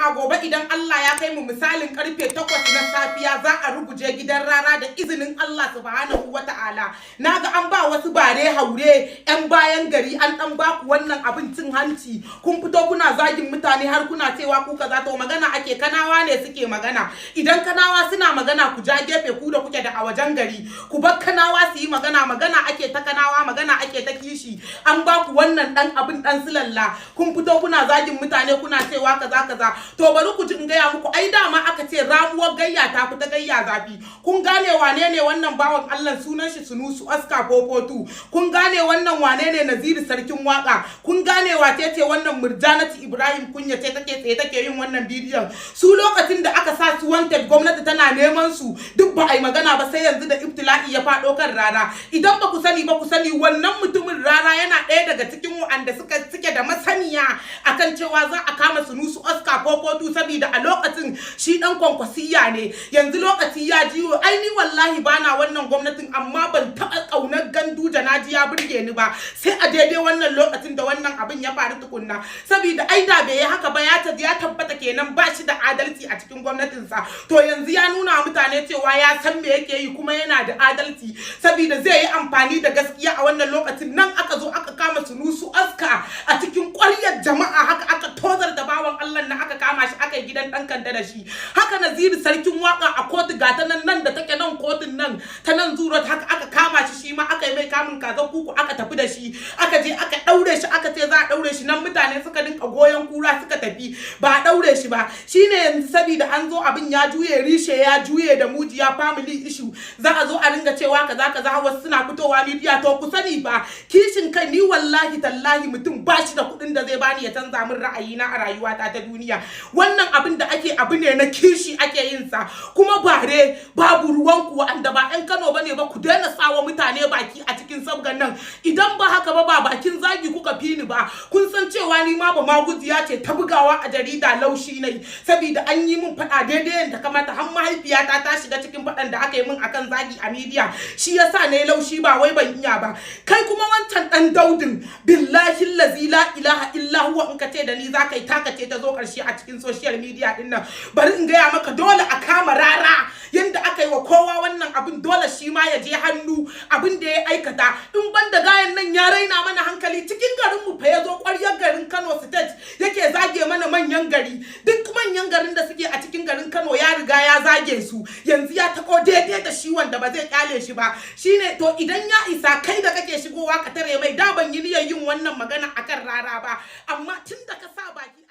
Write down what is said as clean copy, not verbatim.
jama'a gobe idan Allah ya kai mu misalin karfe 8 na safiya za a ruguje gidan rara da izinin Allah subhanahu wata'ala. Naga an ba wasu bare haure yan bayan gari an dan baku wannan abin cin hanci. Kun fito kuna zagin mutane har kuna cewa ku kaza, to magana ake kanawa ne suke magana. Idan kanawa suna magana ku ja gefe ku da kuke da a wajen gari. Ku bar kanawa su yi magana ake ta kanawa, magana ake ta kishi. An baku wannan dan abin dan silalla. Kun fito kuna zagin mutane kuna cewa kaza. To bari ku ji in gaya muku, ai dama aka ce ramuwar gayya ta fita gayya zafi. Kun gane wane ne wannan bawan Allah, sunan shi Sunusu Oscar Popotu. Kun gane wannan wane ne Naziru sarkin waka. Kun gane wace ce wannan Murjanatu Ibrahim Kunya ce take yin wannan bidiyon. Su lokacin da aka sa su wanted gwamnati tana neman su duk ba ai magana ba, sai yanzu da ibtila'i ya fado kan Rara. Idan ba ku sani wannan mutumin Rara yana ɗaya daga cikin wanda suke da masaniya akan cewa za a kama Sunusu Oscar Popotu saboda a lokacin shi dan kwankwasiya ne. Yanzu lokaci ya jiyo, ai ni wallahi bana wannan gwamnatin, amma ban taɓa ƙaunar Ganduje na ji ya burge ni ba sai a daidai wannan lokacin da wannan abin ya faru tukunna. Saboda ai da bai yi haka ba ya tabbata kenan ba shi da adalci a cikin gwamnatinsa. To yanzu ya nuna mutane cewa ya san me yake yi kuma yana da adalci, saboda zai yi amfani da gaskiya a wannan lokacin. Nan aka zo aka kama Sunusu Oscar a cikin ƙwaryar jama'a, haka aka tozar da bawan Allah na aka kama shi aka yi gidan dan kanda da shi. Haka Naziru sarkin waka a kotu gata nan da take nan kotun nan ta nan Zuro, haka aka kama shi ma aka yi mai kamun kaza kuku aka tafi da shi, aka je aka daure shi, aka ce za a daure shi. Nan mutane suka dinka goyon kura suka tafi, ba a daure shi ba. Shine yanzu saboda an zo abin ya juye, rishe ya juye da mujiya family issue, za a zo a ringa cewa kaza wasu suna fitowa media. To ku sani ba, kishin kai ni wallahi tallahi mutum ba shi da kuɗin da zai bani ya canza min ra'ayina a rayuwata ta duniya. Wannan abin da ake abu ne na kishi ake yin sa, kuma bare babu ruwan ku wanda ba ɗan Kano bane ba ku daina sawa mutane baki a cikin sabgan nan. Idan ba haka ba bakin zagi kuka fini ba. Kun san cewa ni ma ba maguziya ce ta bugawa a jarida laushi ne, saboda an yi min faɗa daidai yadda kamata. Har mahaifiyata ta shiga cikin faɗan da aka yi min akan zagi a media, shi yasa ne laushi ba wai ban iya ba. Kai kuma wancan dan Daudin, billahi allazi la ilaha illa huwa, in ka ce da ni za ka yi taka ce ta zo karshe a cikin social media din nan. Bari in gaya maka, dole a kama Rara yanda aka yi wa kowa wannan abin, dole shi ma ya je hannu abin da ya aikata. In banda gayan nan ya raina mana hankali, cikin garin mu fa ya zo ƙwaryar garin Kano State yake zage mana manyan gari. Duk manyan garin da suke a cikin garin Kano ya riga ya zage su, yanzu ya tako daidai da shi wanda ba zai kyale shi ba. Shine to idan ya isa kai da kake shigowa ka tare mai, da ban yi niyyar yin wannan magana akan Rara ba, amma tun da ka sa baki